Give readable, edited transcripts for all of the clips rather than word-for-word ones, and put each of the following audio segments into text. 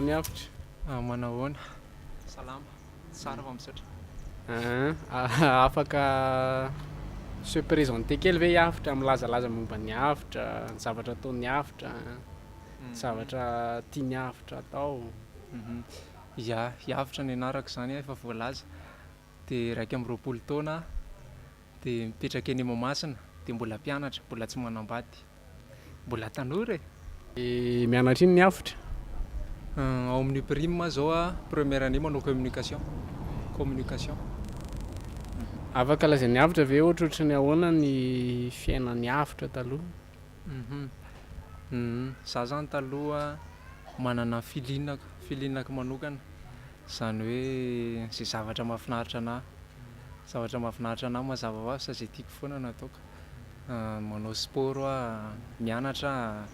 miavitra. Manahoana? Salama. Tsara fa misaotra. Afaka se-présenter kely ve hiavitra milazalaza momba ny havitra, ny zavatra ataony havitra, zavatra tiany havitra atao. Ya, hiavitra ny anarako zany efa voalaza. De 2 taona de mipetraka eny Mahamasina, de mbola mpianatra, mbola tsy manambady. Mbola tanora e. Mianatra iny ny havitra? Ao amin'ny prime zao première année manao communication. Afaka lazain'ny havitra ve ohatrohatry ny ahoana ny fiainan'ny havitra taloha? Za zany taloha manana filinako manokana, zany hoe zay zavatra mahafinaritra anahy mazava ho azy fa zay tiako foana no ataoko. Manao sport mianatra,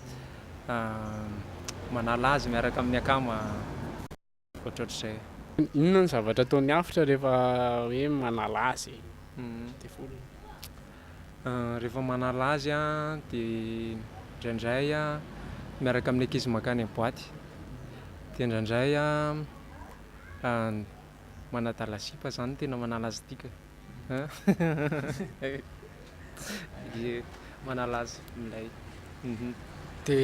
manala azy miaraka amin'ny akama, ohatrohatr'izay. Inona ny zavatra ataony havitra rehefa hoe manala azy? Rehefa manala azy de indraindray miaraka amin'ny ankizy makany boaty, de indraindray manadala sipa zany tena manala azy tika. Manala azy milay. De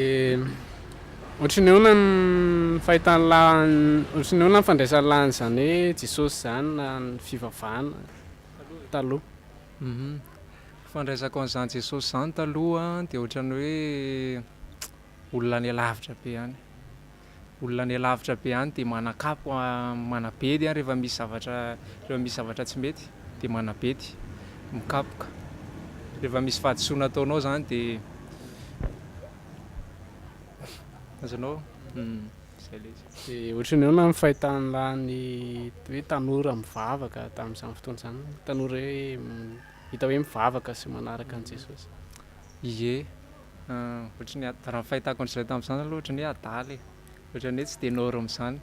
ohatran'ny ahoana ny ohatran'ny ahoana ny fandraisany lahiny zany hoe Jesosy zany na ny fivavahana taloha? Fandraisako an'izany Jesosy zany taloha de ohatran'ny hoe olona any alavitra be any. Olona any alavitra be any de manakapo, manabedy rehefa misy zavatra tsy mety de manabedy, mikapoka. Rehefa misy fahadisoana ataonao zany de azonao zay le izy. De ohatran'ny ahoana ny fahitany lahiny hoe tanora mivavaka tamin'izany fotoana zany? Tanora hoe hita hoe mivavaka sy manaraka an'i Jesosy. Ie, ohatran'ny raha ny fahitako an'izay tamin'izany aloha ohatran'ny hoe adaly e, ohatran'ny hoe tsy de norme zany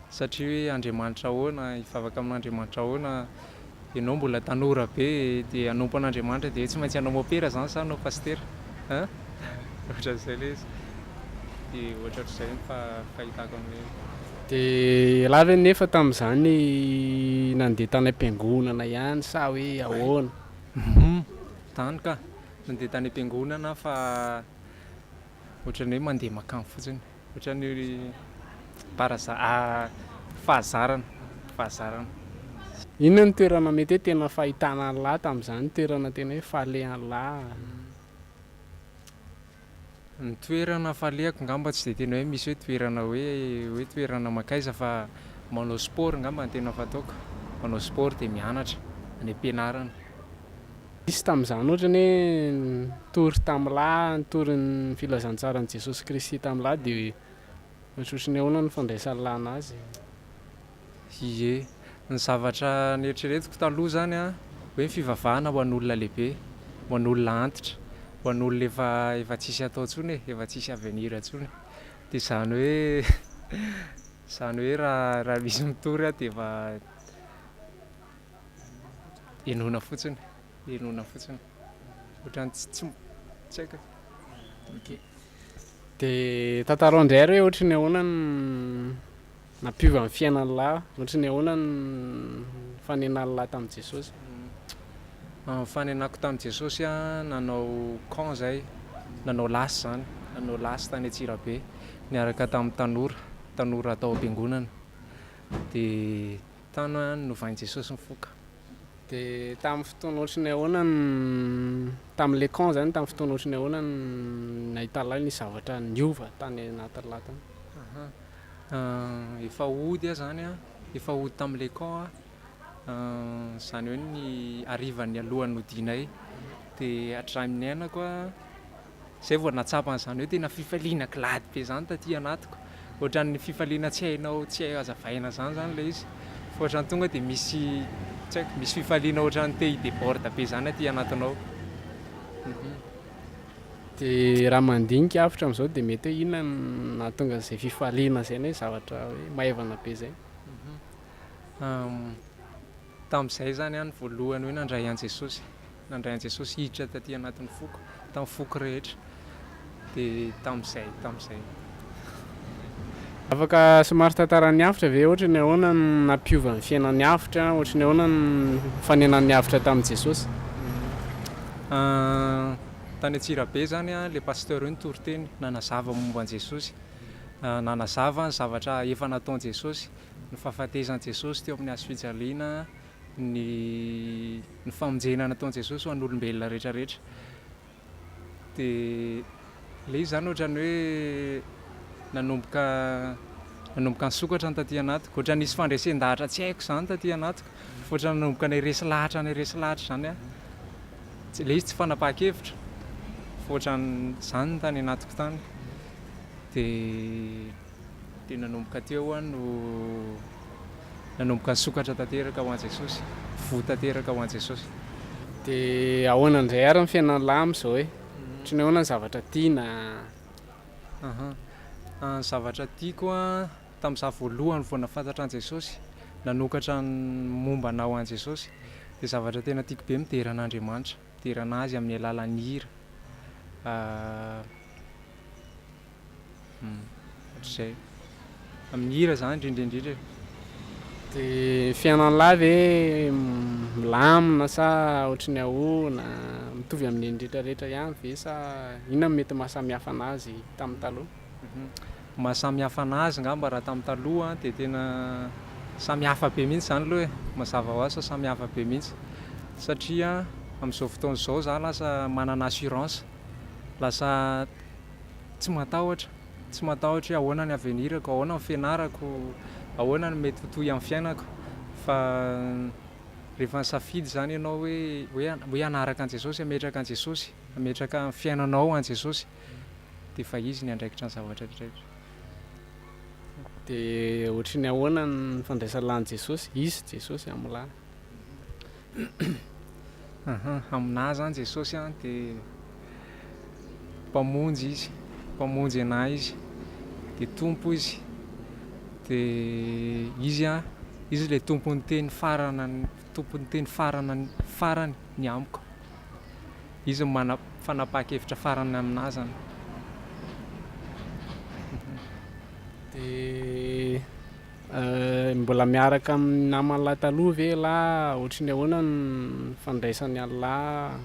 satria hoe Andriamanitra ahoana, hivavaka amin'Andriamanitra ahoana, ianao mbola tanora be de hanompo an'Andriamanitra de tsy maintsy hanao mopera zany sa hanao pasitera, ohatran'izay le izy. De ohatrohatr'izay ny fahitako amin'ilay. De raha ve nefa tamin'izany nandeha tany am-piangonana ihany sa hoe ahoana? Tany ka, nandeha tany am-piangonana fa ohatran'ny hoe mandeha makany fotsiny, ohatran'ny fahazarana. Inona ny toerana mety hoe tena fahitana an'lahy tamin'izany, toerana tena hoe falehan'ny lahy? Ny toerana falehako ngamba tsy de tena hoe misy hoe toerana hoe toerana makaiza fa manao sport ngamba ny tena fataoko. Manao sport de mianatra any am-pianarana. Misy tamin'izany ohatrany hoe nitory tamin'lahy, nitory ny filazantsara an'i Jesosy Kristy tamin'lahy de ohatrohatry ahoana ny fandraisan'ny lahy anazy? Ie, ny zavatra nieritreretiko taloha zany hoe fivavahana ho an'olona lehibe, ho an'olona antitra, ho an'olona efa tsisy atao intsony efa tsisy avenir intsony. De zany hoe raha misy mitory de efa enoina fotsiny. Ohatran'ny tsy haiko. De tantarao indray ary hoe ohatran'ny ahoana ny nampiova ny fiainan'ny lahy, ohatran'ny ahoana ny fanenan'ny lahy tamin'i Jesosy? Fanenako tamin'i Jesosy nanao camp zay, nanao lasy zany, nanao lasy tany Antsirabe niaraka tamin'ny tanora atao am-piangonana. De tany novain'i Jesosy nifoka. De tamin'ny fotoana ohatran'ny ahoana tamin'le camp zany, tamin'ny fotoana ohatran'ny ahoana nahita lahy ny zavatra niova tany anatin'ny lahy tany? Efa ody zany efa ody tamin'le camp zany hoe ny arivan'ny alohan'ny nodinay de hatramin'ny ainako zay vao natsapa an'izany hoe tena fifaliana kilady be zany taty anatiko, ohatran'ny fifaliana tsy hay hazavaina zany le izy, fa ohatran'ny tonga de misy fifaliana ohatran'ny te hideborde be zany aty anatinao. De raha mandinika havitra am'izao de mety hoe inona nahatonga zay fifaliana zay hoe zavatra hoe maivana be zay? Tamin'izay zany ny voalohany hoe nandray an'i Jesosy hiditra taty anatin'ny foko, tamin'ny foko rehetra. De tamin'izay. Afaka somary tantarany hafitra ve ohatra ny ahoana ny nampiovany fiainan'ny hafitra ohatra ny ahoana ny fanenan'ny hafitra tamin'i Jesosy? Tany Antsirabe zany a le pasteur io nitory-teny nanazava momba an'i Jesosy, nanazava ny zavatra efa nataon'i Jesosy, ny fahafatezan'i Jesosy teo amin'ny hazofijaliana, ny famonjena nataon'i Jesosy ho an'olombelona rehetrarehetra. Dia le izy zany ohatrany hoe nanomboka nisokatra ny taty anatiko, ohatrany nisy fandraisen-dahatra tsy haiko zany taty anatiko, fa ohatrany nanomboka niresy lahatra zany a. Le izy tsy fanapahan-kevitra fa ohatrany zany ny tany anatiko tany. Dia nanomboka teo a no nanomboka nisokatra tanteraka ho an'i Jesosy, vo tanteraka ho an'i Jesosy. Dia ahoana indray ary ny fiainan'ny lahy am'izao hoe? Ohatra ny ahoana ny zavatra tiana? Ny zavatra tiako a tamin'izaho voalohany vao nahafantatra an'i Jesosy, nanokatra ny momba anao an'i Jesosy, dia zavatra tena tiako be miderana Andriamanitra, miderana azy amin'ny alalan'ny hira. Ohatr'izay, amin'ny hira zany indrindraindrindra. Dia fiainan'ny lahy ve milamina sa ohatra ny ahoana, mitovy amin'ny rehetrarehetra ihany ve sa inona no mety mahasamihafa anazy tamin'ny taloha? Mahasamihafa anazy ngamba raha tamin'ny taloha dia tena samihafa be mihitsy zany aloha e, mazava ho azy fa samihafa be mihitsy, satria amin'izao fotoana izao za lasa manana assurance, lasa tsy matahotra hoe ahoana ny avenirako, ahoana ny fianarako, ahoana ny mety ho toy amin'ny fiainako, fa rehefa nisafidy zany ianao hoe hanaraka an'i Jesosy, hametraka an'i Jesosy, hametraka ny fiainanao an'i Jesosy, dia efa izy ny andraikitra ny zavatra rehetrarehetra. Dia ohatra ny ahoana ny fandraisan-lahin'i Jesosy, izy Jesosy amin'ny lahy? Aminahy zany Jesosy a dia mpamonjy izy, mpamonjy anahy izy, dia tompo izy, dia izy le tompon'ny teny farany ny amiko, izy fanapahan-kevitra farany aminahy zany. Dia mbola miaraka amin'ny namany lahy taloha ve lahy? Ohatra ny ahoana ny fandraisany an'lahy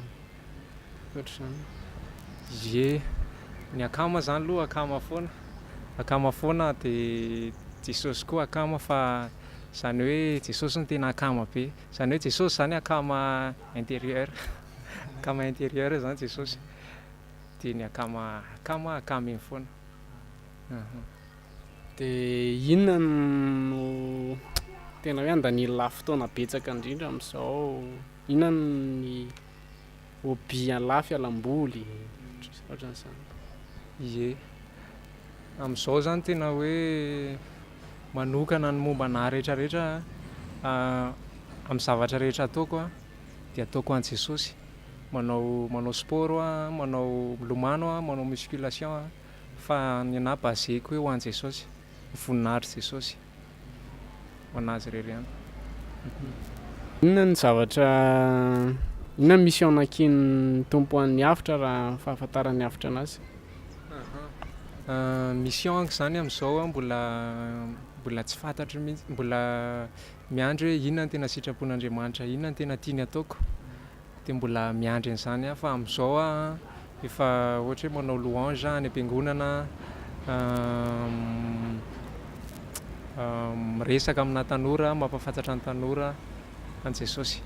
ohatr'izany? Ie, ny akama zany aloha akama foana dia Jesosy koa akama, fa zany hoe Jesosy no tena akama be, zany hoe Jesosy zany akama intérieur akama intérieur zany Jesosy, dia ny akama iny foana. Dia inona no tena hoe andanila fotoana betsaka indrindra amin'izao? Inona ny hobby an'lahy, fialamboly ohatran'izany? Ie, amin'izao zany tena hoe manokana ny momba anahy rehetrarehetra amin'ny zavatra rehetra ataoko a, dia ataoko an'i Jesosy, manao sport a, milomano a, manao musculation a, fa ny anahy baseko hoe ho an'i Jesosy, voninahitry Jesosy ho anazy irery ihany. Inona ny zavatra, inona ny mission nankian'ny tompo an'ny hafitra raha fahafantarany hafitra anazy? Mission zany amin'izao a mbola tsy fantatro mihitsy, mbola miandry hoe inona ny tena sitrapon'Andriamanitra, inona ny tena tiany ataoko, dia mbola miandry an'izany a. Fa amin'izao a efa ohatra hoe manao louange any am-piangonana, miresaka amina tanora, mampafantatra ny tanora an'i Jesosy,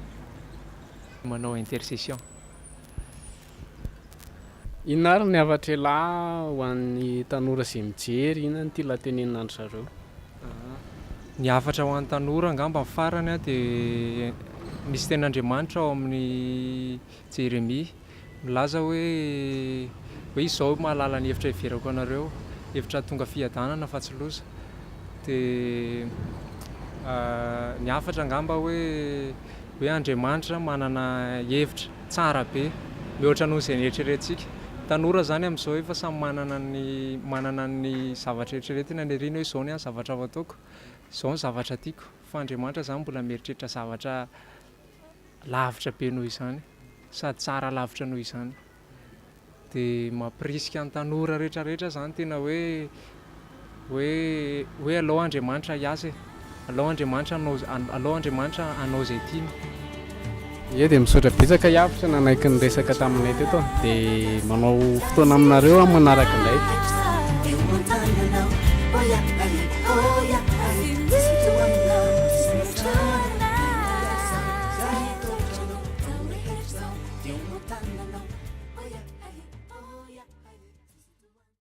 manao intercession. Inona ary ny havatra lahy ho an'ny tanora izay mijery, inona ny tiala tenenina an-dry zareo? Ny hafatra ho an'ny tanora angamba amin'ny farany a dia misy tenin'Andriamanitra ao amin'ny Jeremia, milaza hoe izao mahalala ny hevitra iverako anareo, hevitra tonga fiadanana fa tsy loza. Dia ny hafatra angamba hoe Andriamanitra manana hevitra tsara be mihoatra noho izay nieritreretintsika. Tanora zany amin'izao efa samy manana ny zavatra rehetrarehetra naniriany hoe izao ny zavatra ho ataoko, izao ny zavatra tiako, fa Andriamanitra zany mbola mieritreritra zavatra lavitra be noho izany, sady tsara lavitra noho izany. Dia mampirisika ny tanora rehetrarehetra zany tena hoe hoe alao Andriamanitra hiasa alao Andriamanitra alao Andriamanitra anao zay tiany. Ie dia misaotra betsaka hiavitra nanaiky ny resaka taminay teto dia manao fotoana aminareo amin'ny manaraka indray.